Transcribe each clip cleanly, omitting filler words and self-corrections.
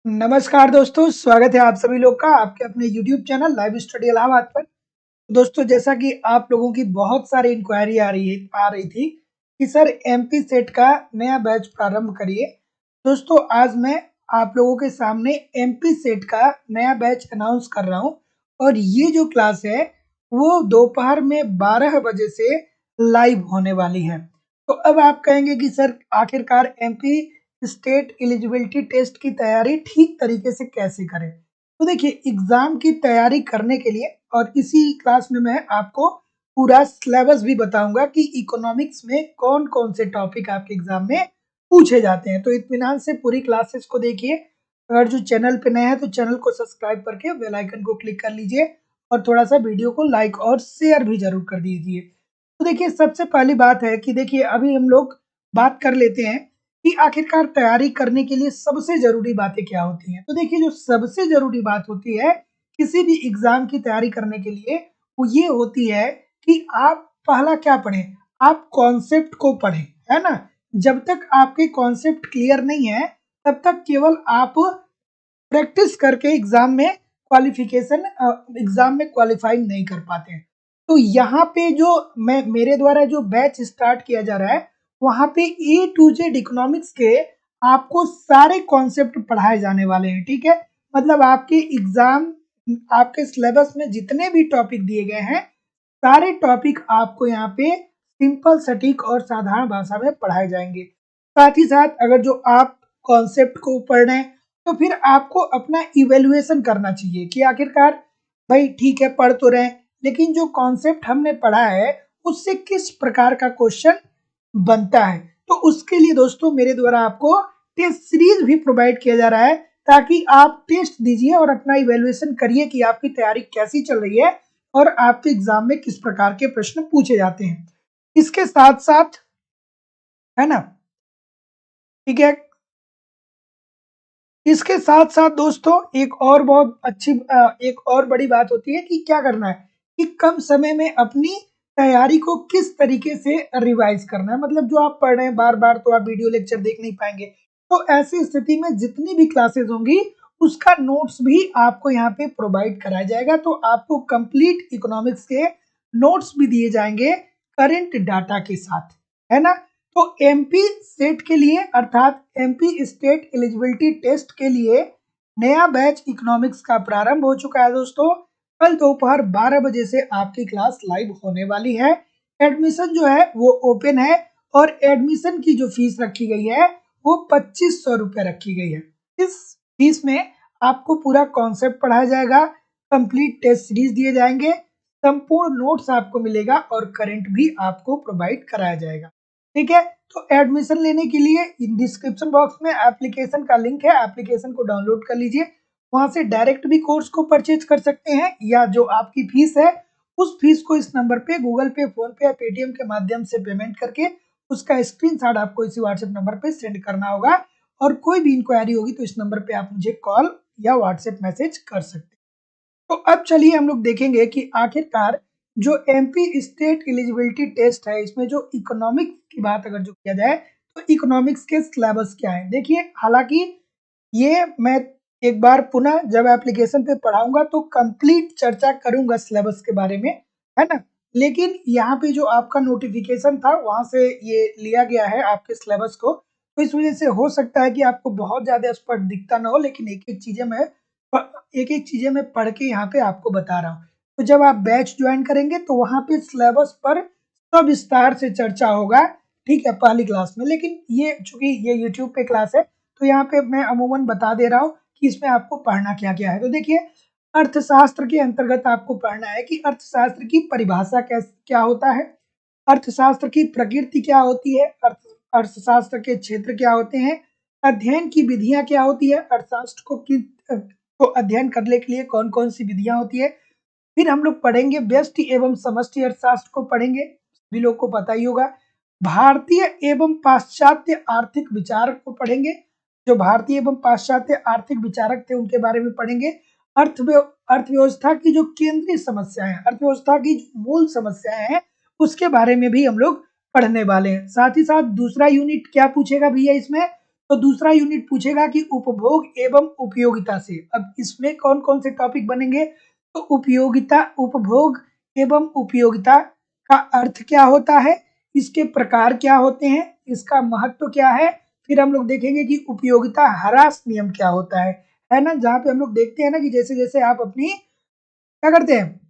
नमस्कार दोस्तों, स्वागत है आप सभी लोग का आपके अपने YouTube channel live study Allahabad पर। दोस्तों, जैसा कि आप लोगों की बहुत सारी इंक्वायरी आ रही थी कि सर एमपी सेट का नया बैच प्रारंभ करिए। दोस्तों, आज मैं आप लोगों के सामने एमपी सेट का नया बैच अनाउंस कर रहा हूँ और ये जो क्लास है वो दोपहर में 12 बजे से लाइव होने वाली है। तो अब आप कहेंगे कि सर आखिरकार एमपी स्टेट एलिजिबिलिटी टेस्ट की तैयारी ठीक तरीके से कैसे करें। तो देखिए, एग्जाम की तैयारी करने के लिए और इसी क्लास में मैं आपको पूरा सिलेबस भी बताऊंगा कि इकोनॉमिक्स में कौन कौन से टॉपिक आपके एग्जाम में पूछे जाते हैं। तो इत्मीनान से पूरी क्लासेस को देखिए। अगर जो चैनल पे नए हैं तो चैनल को सब्सक्राइब करके बेल आइकन को क्लिक कर लीजिए और थोड़ा सा वीडियो को लाइक और शेयर भी जरूर कर दीजिए। तो देखिए, सबसे पहली बात है कि देखिए अभी हम लोग बात कर लेते हैं कि आखिरकार तैयारी करने के लिए सबसे जरूरी बातें क्या होती हैं। तो देखिए, जो सबसे जरूरी बात होती है किसी भी एग्जाम की तैयारी करने के लिए वो ये होती है कि आप पहला क्या पढ़ें, आप कॉन्सेप्ट को पढ़ें, है ना। जब तक आपके कॉन्सेप्ट क्लियर नहीं है तब तक केवल आप प्रैक्टिस करके एग्जाम में क्वालिफाई नहीं कर पाते हैं। तो यहाँ पे जो मैं मेरे द्वारा जो बैच स्टार्ट किया जा रहा है वहां पे ए टू जेड इकोनॉमिक्स के आपको सारे कॉन्सेप्ट पढ़ाए जाने वाले हैं। ठीक है, मतलब आपके सिलेबस में जितने भी टॉपिक दिए गए हैं सारे टॉपिक आपको यहाँ पे सिंपल सटीक और साधारण भाषा में पढ़ाए जाएंगे। साथ ही साथ अगर जो आप कॉन्सेप्ट को पढ़ रहे हैं तो फिर आपको अपना इवेल्युएशन करना चाहिए कि आखिरकार भाई ठीक है पढ़ तो रहे हैं लेकिन जो कॉन्सेप्ट हमने पढ़ा है उससे किस प्रकार का क्वेश्चन बनता है। तो उसके लिए दोस्तों मेरे द्वारा आपको टेस्ट सीरीज भी प्रोवाइड किया जा रहा है ताकि आप टेस्ट दीजिए और अपना इवेल्युएशन करिए कि आपकी तैयारी कैसी चल रही है और आपके एग्जाम में किस प्रकार के प्रश्न पूछे जाते हैं। इसके साथ साथ, है ना, ठीक है, इसके साथ साथ दोस्तों एक और बड़ी बात होती है कि क्या करना है कि कम समय में अपनी तैयारी को किस तरीके से रिवाइज करना है। मतलब जो आप पढ़ रहे हैं बार बार तो आप वीडियो लेक्चर देख नहीं पाएंगे। तो ऐसी स्थिति में जितनी भी क्लासेस होंगी उसका नोट्स भी आपको यहाँ पे प्रोवाइड कराया जाएगा। तो आपको कंप्लीट इकोनॉमिक्स के नोट्स भी दिए जाएंगे करेंट डाटा के साथ, है ना। तो एमपी सेट के लिए अर्थात एमपी स्टेट एलिजिबिलिटी टेस्ट के लिए नया बैच इकोनॉमिक्स का प्रारंभ हो चुका है दोस्तों। कल दोपहर 12 बजे से आपकी क्लास लाइव होने वाली है। एडमिशन जो है वो ओपन है और एडमिशन की जो फीस रखी गई है वो 2500 रुपए रखी गई है। इस फीस में आपको पूरा कॉन्सेप्ट पढ़ाया जाएगा, कंप्लीट टेस्ट सीरीज दिए जाएंगे, संपूर्ण नोट्स आपको मिलेगा और करंट भी आपको प्रोवाइड कराया जाएगा। ठीक है, तो एडमिशन लेने के लिए डिस्क्रिप्शन बॉक्स में एप्लीकेशन का लिंक है, एप्लीकेशन को डाउनलोड कर लीजिए। वहां से डायरेक्ट भी कोर्स को परचेज कर सकते हैं या जो आपकी फीस है उस फीस को इस नंबर पे गूगल पे, फोन पे या पेटीएम के माध्यम से पेमेंट करके उसका स्क्रीनशॉट आपको इसी व्हाट्सएप नंबर पे सेंड करना होगा। और कोई भी इंक्वायरी होगी तो इस नंबर पे आप मुझे कॉल या व्हाट्सएप मैसेज कर सकते हैं। तो अब चलिए हम लोग देखेंगे कि आखिरकार जो एमपी स्टेट एलिजिबिलिटी टेस्ट है इसमें जो इकोनॉमिक्स की बात अगर जो किया जाए तो इकोनॉमिक्स के सिलेबस क्या है। देखिए, हालांकि ये मैं एक बार पुनः जब एप्लीकेशन पे पढ़ाऊंगा तो कंप्लीट चर्चा करूंगा सिलेबस के बारे में, है ना। लेकिन यहाँ पे जो आपका नोटिफिकेशन था वहां से ये लिया गया है आपके सिलेबस को, तो इस वजह से हो सकता है कि आपको बहुत ज्यादा स्पष्ट दिखता ना हो, लेकिन एक एक चीजें मैं पढ़ के यहाँ पे आपको बता रहा हूँ। तो जब आप बैच ज्वाइन करेंगे तो वहां पे सिलेबस पर सब विस्तार से चर्चा होगा, ठीक है, पहली क्लास में। लेकिन ये चूंकि ये यूट्यूब पे क्लास है तो यहाँ पे मैं अमूमन बता दे रहा हूँ कि इसमें आपको पढ़ना क्या क्या है। तो देखिए, अर्थशास्त्र के अंतर्गत आपको पढ़ना है कि अर्थशास्त्र की परिभाषा क्या होता है, अर्थशास्त्र की प्रकृति क्या होती है, अर्थशास्त्र के क्षेत्र क्या होते हैं, अध्ययन की विधियां क्या होती है, अर्थशास्त्र को अध्ययन करने के लिए कौन कौन सी विधियां होती है। फिर हम लोग पढ़ेंगे व्यष्टि एवं समष्टि अर्थशास्त्र को पढ़ेंगे, सभी लोग को पता ही होगा। भारतीय एवं पाश्चात्य आर्थिक विचार को पढ़ेंगे, जो भारतीय एवं पाश्चात्य आर्थिक विचारक थे उनके बारे में पढ़ेंगे। अर्थव्यवस्था की जो केंद्रीय समस्याएं हैं, अर्थव्यवस्था की जो मूल समस्याएं हैं उसके बारे में भी हम लोग पढ़ने वाले हैं। साथ ही साथ दूसरा यूनिट क्या पूछेगा भैया इसमें, तो दूसरा यूनिट पूछेगा कि उपभोग एवं उपयोगिता से। अब इसमें कौन कौन से टॉपिक बनेंगे, तो उपयोगिता, उपभोग एवं उपयोगिता का अर्थ क्या होता है, इसके प्रकार क्या होते हैं, इसका महत्व क्या है। फिर हम लोग देखेंगे कि उपयोगिता ह्रास नियम क्या होता है ना, जहाँ पे हम लोग देखते हैं ना कि जैसे जैसे आप अपनी क्या करते हैं,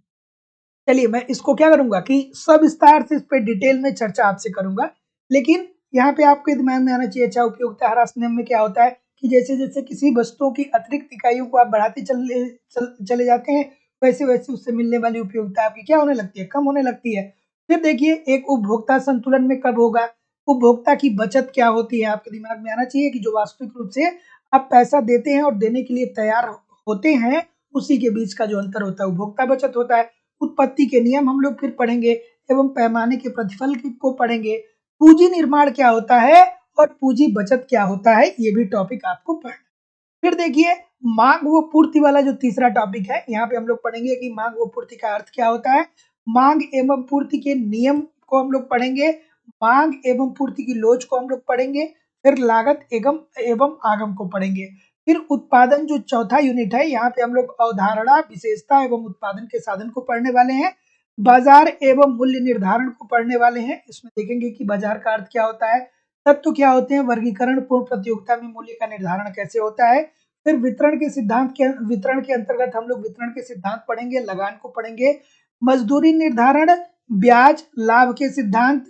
चलिए मैं इसको क्या करूंगा कि सब विस्तार से इस पे डिटेल में चर्चा आपसे करूंगा, लेकिन यहाँ पे आपके दिमाग में आना चाहिए अच्छा उपयोगिता ह्रास नियम में क्या होता है कि जैसे जैसे किसी वस्तुओं की अतिरिक्त इकाइयों को आप बढ़ाते चले जाते हैं, वैसे वैसे उससे मिलने वाली उपयोगिता आपकी क्या होने लगती है, कम होने लगती है। फिर देखिए एक उपभोक्ता संतुलन में कब होगा, उपभोक्ता की बचत क्या होती है, आपके दिमाग में आना चाहिए कि जो वास्तविक रूप से आप पैसा देते हैं और देने के लिए तैयार होते हैं, उसी के बीच का जो अंतर होता है उपभोक्ता बचत होता है। उत्पत्ति के नियम हम लोग फिर पढ़ेंगे एवं पैमाने के प्रतिफल को पढ़ेंगे। पूंजी निर्माण क्या होता है और पूंजी बचत क्या होता है, ये भी टॉपिक आपको पढ़ना। फिर देखिए मांग व पूर्ति वाला जो तीसरा टॉपिक है, यहाँ पे हम लोग पढ़ेंगे कि मांग व पूर्ति का अर्थ क्या होता है, मांग एवं पूर्ति के नियम को हम लोग पढ़ेंगे, मांग एवं पूर्ति की लोच को हम लोग पढ़ेंगे, फिर लागत एवं एवं आगम को पढ़ेंगे। फिर उत्पादन जो चौथा यूनिट है, यहाँ पे हम लोग अवधारणा, विशेषता एवं उत्पादन के साधन को पढ़ने वाले हैं। बाजार एवं मूल्य निर्धारण को पढ़ने वाले हैं, इसमें देखेंगे कि बाजार का अर्थ क्या होता है, तत्व क्या होते हैं, वर्गीकरण, पूर्ण प्रतियोगिता में मूल्य का निर्धारण कैसे होता है। फिर वितरण के अंतर्गत हम लोग वितरण के सिद्धांत पढ़ेंगे, लगान को पढ़ेंगे, मजदूरी निर्धारण, ब्याज, लाभ के सिद्धांत।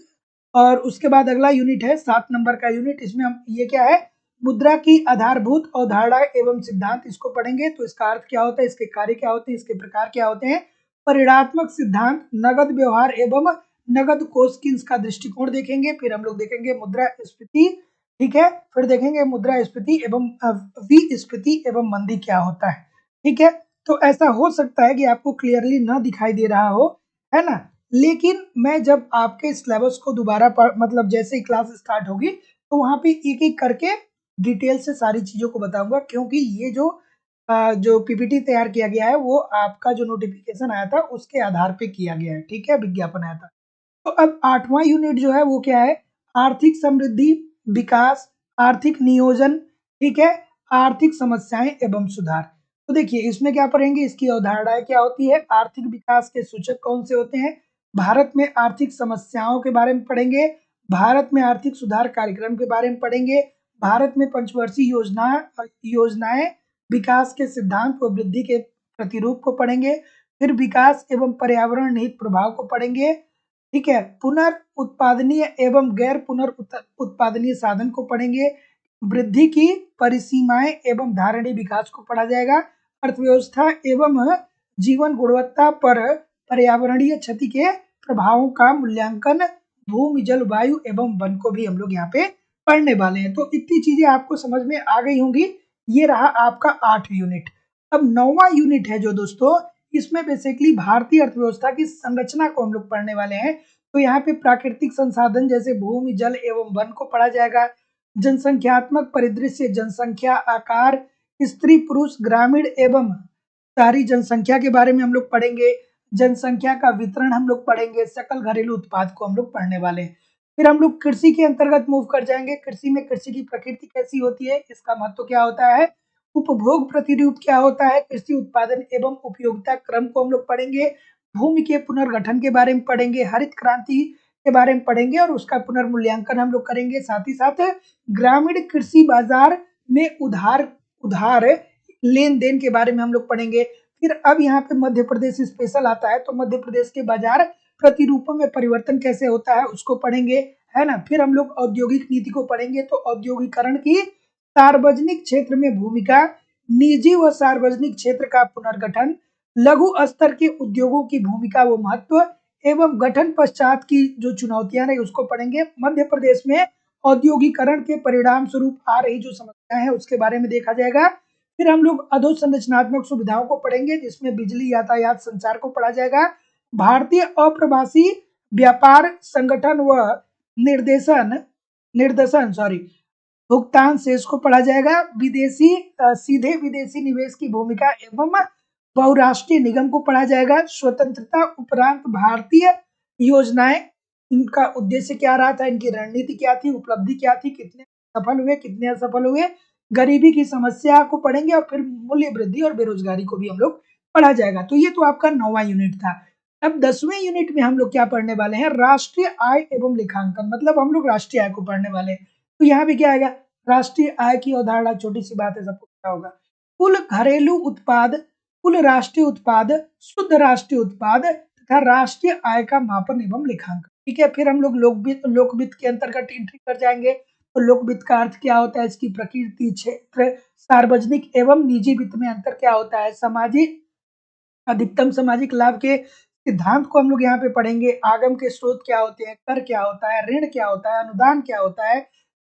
और उसके बाद अगला यूनिट है 7 नंबर का यूनिट, इसमें हम ये क्या है, मुद्रा की आधारभूत अवधारणा एवं सिद्धांत, इसको पढ़ेंगे। तो इसका अर्थ क्या होता है, इसके कार्य क्या होते हैं, इसके प्रकार क्या होते हैं, परिणात्मक सिद्धांत, नगद व्यवहार एवं नगद कोष की इसका दृष्टिकोण देखेंगे। फिर हम लोग देखेंगे मुद्रास्फीति, ठीक है, फिर देखेंगे मुद्रास्फीति एवं विस्फीति एवं मंदी क्या होता है, ठीक है। तो ऐसा हो सकता है कि आपको क्लियरली ना दिखाई दे रहा हो, है ना, लेकिन मैं जब आपके सिलेबस को दोबारा मतलब जैसे ही क्लास स्टार्ट होगी तो वहां पे एक एक करके डिटेल से सारी चीजों को बताऊंगा, क्योंकि ये जो पीपीटी तैयार किया गया है वो आपका जो नोटिफिकेशन आया था उसके आधार पे किया गया है, ठीक है, विज्ञापन आया था। तो अब 8वां यूनिट जो है वो क्या है, आर्थिक समृद्धि, विकास, आर्थिक नियोजन, ठीक है, आर्थिक समस्याएं एवं सुधार। तो देखिए इसमें क्या पढ़ेंगे, इसकी अवधारणाएं क्या होती है, आर्थिक विकास के सूचक कौन से होते हैं, भारत में आर्थिक समस्याओं के बारे में पढ़ेंगे, भारत में आर्थिक सुधार कार्यक्रम के बारे में पढ़ेंगे, भारत में पंचवर्षीय योजनाएं, विकास के सिद्धांत व वृद्धि के प्रतिरूप को पढ़ेंगे, फिर विकास एवं पर्यावरण निहित प्रभाव को पढ़ेंगे, ठीक है, पुनर्उत्पादनीय एवं गैर पुनर्उत्पादनीय साधन को पढ़ेंगे, वृद्धि की परिसीमाएं एवं धारणीय विकास को पढ़ा जाएगा, अर्थव्यवस्था एवं जीवन गुणवत्ता पर पर्यावरणीय क्षति के प्रभावों का मूल्यांकन, भूमि, जलवायु एवं वन को भी हम लोग यहाँ पे पढ़ने वाले हैं। तो इतनी चीजें आपको समझ में आ गई होंगी। ये रहा आपका 8 यूनिट। अब 9वां यूनिट है जो दोस्तों, इसमें बेसिकली भारतीय अर्थव्यवस्था की संरचना को हम लोग पढ़ने वाले हैं। तो यहाँ पे प्राकृतिक संसाधन जैसे भूमि, जल एवं वन को पढ़ा जाएगा, जनसंख्यात्मक परिदृश्य, जनसंख्या, आकार, स्त्री पुरुष, ग्रामीण एवं शहरी जनसंख्या के बारे में हम लोग पढ़ेंगे, जनसंख्या का वितरण हम लोग पढ़ेंगे, सकल घरेलू उत्पाद को हम लोग पढ़ने वाले हैं। फिर हम लोग कृषि के अंतर्गत मूव कर जाएंगे, कृषि में कृषि की प्रकृति कैसी होती है, इसका महत्व क्या होता है, उपभोग प्रतिरूप क्या होता है, कृषि उत्पादन एवं उपयोगिता क्रम को हम लोग पढ़ेंगे, भूमि के पुनर्गठन के बारे में पढ़ेंगे, हरित क्रांति के बारे में पढ़ेंगे और उसका पुनर्मूल्यांकन हम लोग करेंगे। साथ ही साथ ग्रामीण कृषि बाजार में उधार उधार लेन देन के बारे में हम लोग पढ़ेंगे। फिर अब यहाँ पे मध्य प्रदेश स्पेशल आता है, तो मध्य प्रदेश के बाजार प्रतिरूपों में परिवर्तन कैसे होता है उसको पढ़ेंगे, है ना। फिर हम लोग औद्योगिक नीति को पढ़ेंगे, तो औद्योगिकरण की सार्वजनिक क्षेत्र में भूमिका, निजी व सार्वजनिक क्षेत्र का पुनर्गठन, लघु स्तर के उद्योगों की भूमिका व महत्व एवं गठन पश्चात की जो चुनौतियां रही उसको पढ़ेंगे। मध्य प्रदेश में औद्योगिकरण के परिणाम स्वरूप आ रही जो समस्याएं हैं उसके बारे में देखा जाएगा। फिर हम लोग अधोसंरचनात्मक सुविधाओं को पढ़ेंगे, जिसमें बिजली, यातायात, संचार को पढ़ा जाएगा। भारतीय अप्रवासी व्यापार संगठन व निर्देशन निर्देशन सॉरी भुगतान शेष को पढ़ा जाएगा। सीधे विदेशी निवेश की भूमिका एवं बहुराष्ट्रीय निगम को पढ़ा जाएगा। स्वतंत्रता उपरांत भारतीय योजनाएं, इनका उद्देश्य क्या रहा था, इनकी रणनीति क्या थी, उपलब्धि क्या थी, कितने सफल हुए, कितने असफल हुए, गरीबी की समस्या को पढ़ेंगे और फिर मूल्य वृद्धि और बेरोजगारी को भी हम लोग पढ़ा जाएगा। तो ये तो आपका 9वां यूनिट था। अब 10वें यूनिट में हम लोग क्या पढ़ने वाले हैं, राष्ट्रीय आय एवं लेखांकन, मतलब हम लोग राष्ट्रीय आय को पढ़ने वाले हैं। तो यहाँ पे क्या आएगा, राष्ट्रीय आय की अवधारणा छोटी सी बात है, सबको पता होगा। कुल घरेलू उत्पाद, कुल राष्ट्रीय उत्पाद, शुद्ध राष्ट्रीय उत्पाद तथा राष्ट्रीय आय का मापन एवं लेखांकन। ठीक है, फिर हम लोग लोकवित्त के अंतर्गत एंट्री कर जाएंगे। तो लोकवित्त का अर्थ क्या होता है, इसकी प्रकृति, क्षेत्र, सार्वजनिक एवं निजी वित्त में अंतर क्या होता है, सामाजिक, अधिकतम सामाजिक लाभ के सिद्धांत को हम लोग यहाँ पे पढ़ेंगे। आगम के स्रोत क्या होते हैं, कर क्या होता है, ऋण क्या होता है, अनुदान क्या होता है,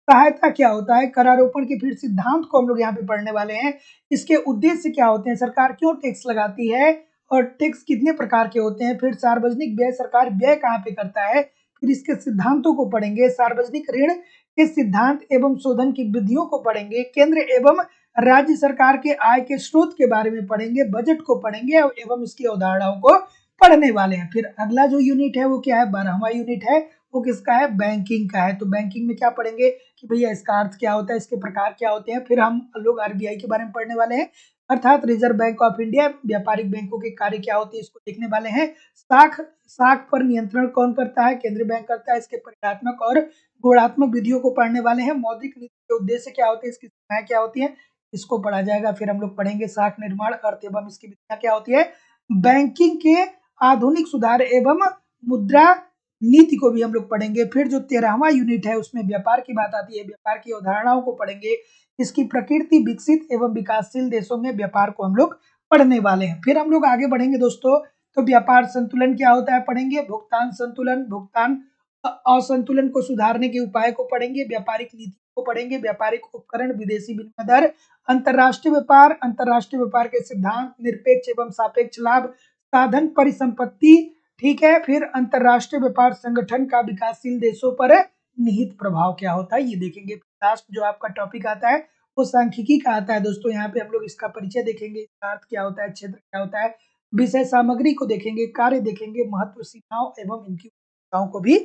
सहायता क्या होता है, करारोपण के फिर सिद्धांत को हम लोग यहाँ पे पढ़ने वाले हैं। इसके उद्देश्य क्या होते हैं, सरकार क्यों टैक्स लगाती है और टैक्स कितने प्रकार के होते हैं, फिर सार्वजनिक व्यय, सरकार व्यय कहाँ पे करता है, फिर इसके सिद्धांतों को पढ़ेंगे। सार्वजनिक ऋण के सिद्धांत एवं शोधन की विधियों को पढ़ेंगे। केंद्र एवं राज्य सरकार के आय के स्रोत के बारे में पढ़ेंगे, बजट को पढ़ेंगे एवं इसकी अवधारणाओं को पढ़ने वाले हैं। फिर अगला जो यूनिट है वो क्या है, 12वां यूनिट है, वो किसका है, बैंकिंग का है। तो बैंकिंग में क्या पढ़ेंगे कि भैया इसका अर्थ क्या होता है, इसके प्रकार क्या होते हैं। फिर हम लोग आरबीआई के बारे में पढ़ने वाले हैं, अर्थात रिजर्व बैंक ऑफ इंडिया, व्यापारिक बैंकों के कार्य क्या होते हैं इसको देखने वाले हैं। साख साख पर नियंत्रण कौन करता है, केंद्रीय बैंक करता है, इसके परिणात्मक और गुणात्मक विधियों को पढ़ने वाले हैं। मौद्रिक नीति के उद्देश्य क्या होते हैं, इसकी सीमाएं क्या होती है, इसको पढ़ा जाएगा। फिर हम लोग पढ़ेंगे साख निर्माण अर्थ एवं इसकी विधियां क्या होती है, बैंकिंग के आधुनिक सुधार एवं मुद्रा नीति को भी हम लोग पढ़ेंगे। फिर जो 13वां यूनिट है उसमें व्यापार की बात आती है, व्यापार की अवधारणाओं को पढ़ेंगे, इसकी प्रकृति, विकसित एवं विकासशील देशों में व्यापार को हम लोग पढ़ने वाले हैं। फिर हम लोग आगे बढ़ेंगे दोस्तों, तो व्यापार संतुलन क्या होता है पढ़ेंगे, भुगतान संतुलन, भुगतान असंतुलन को सुधारने के उपाय को पढ़ेंगे, व्यापारिक नीति को पढ़ेंगे, व्यापारिक उपकरण, विदेशी विनिमय दर, अंतरराष्ट्रीय व्यापार के सिद्धांत, निरपेक्ष एवं सापेक्ष लाभ, साधन परिसंपत्ति। ठीक है, फिर अंतरराष्ट्रीय व्यापार संगठन का विकासशील देशों पर निहित प्रभाव क्या होता है ये देखेंगे। लास्ट जो आपका टॉपिक आता है वो सांख्यिकी का आता है दोस्तों। यहाँ पे हम लोग इसका परिचय देखेंगे, इसका अर्थ क्या होता है, क्षेत्र क्या होता है, विषय सामग्री को देखेंगे, कार्य देखेंगे, महत्व, सीमाओं एवं इनकी भूमिकाओं को भी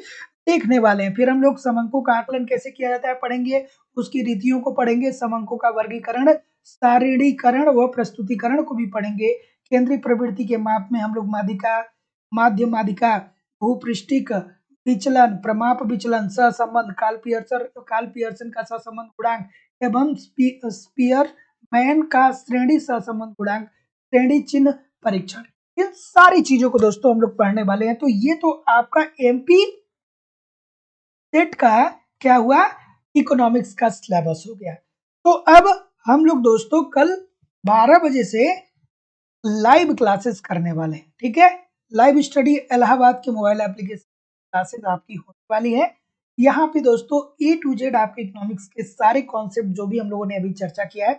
देखने वाले हैं। फिर हम लोग समंकों का आकलन कैसे किया जाता है पढ़ेंगे, उसकी रीतियों को पढ़ेंगे, समंकों का वर्गीकरण, सारणीकरण व प्रस्तुतिकरण को भी पढ़ेंगे। केंद्रीय प्रवृत्ति के माप में हम लोग माध्यिका, माध्य माध्यिका, भूपृष्ठिक विचलन, प्रमाप विचलन, सहसंबंध, काल पियर्सन का सहसंबंध गुणांक एवं स्पीयरमैन का श्रेणी सहसंबंध गुणांक, श्रेणी चिन्ह परीक्षण, इन सारी चीजों को दोस्तों हम लोग पढ़ने वाले हैं। तो ये तो आपका एमपी सेट का क्या हुआ, इकोनॉमिक्स का सिलेबस हो गया। तो अब हम लोग दोस्तों कल 12 बजे से लाइव क्लासेस करने वाले हैं। ठीक है, लाइव स्टडी इलाहाबाद के मोबाइल एप्लीकेशन क्लासेस आपकी होने वाली है। यहाँ पे दोस्तों ए टू जेड आपके इकोनॉमिक्स के सारे कॉन्सेप्ट जो भी हम लोगों ने अभी चर्चा किया है,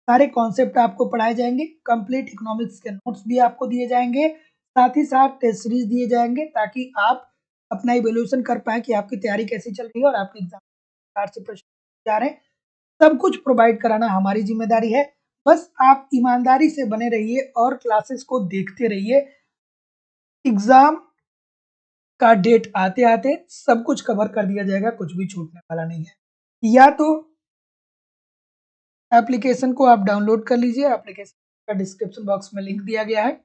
सारे कॉन्सेप्ट आपको पढ़ाए जाएंगे। कंप्लीट इकोनॉमिक्स के नोट्स भी आपको दिए जाएंगे, साथ ही साथ टेस्ट सीरीज दिए जाएंगे, ताकि आप अपना इवेल्यूशन कर पाए कि आपकी तैयारी कैसी चल रही है और आपके एग्जाम से प्रश्न जा रहे हैं। सब कुछ प्रोवाइड कराना हमारी जिम्मेदारी है। बस आप ईमानदारी से बने रहिए और क्लासेस को देखते रहिए। एग्जाम का डेट आते आते सब कुछ कवर कर दिया जाएगा, कुछ भी छूटने वाला नहीं है। या तो एप्लीकेशन को आप डाउनलोड कर लीजिए, एप्लीकेशन का डिस्क्रिप्शन बॉक्स में लिंक दिया गया है,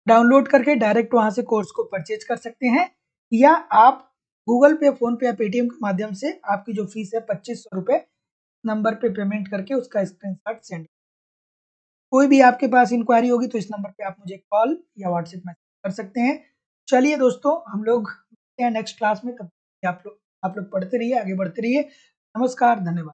डाउनलोड करके डायरेक्ट वहां से कोर्स को परचेज कर सकते हैं, या आप गूगल पे, फोन पे या पेटीएम के माध्यम से आपकी जो फीस है 2500 रुपए नंबर पे पेमेंट करके उसका स्क्रीनशॉट सेंड। कोई भी आपके पास इंक्वायरी होगी तो इस नंबर पे आप मुझे कॉल या व्हाट्सएप मैसेज कर सकते हैं। चलिए दोस्तों, हम लोग मिलते हैं नेक्स्ट क्लास में। तब आप लोग पढ़ते रहिए, आगे बढ़ते रहिए। नमस्कार, धन्यवाद।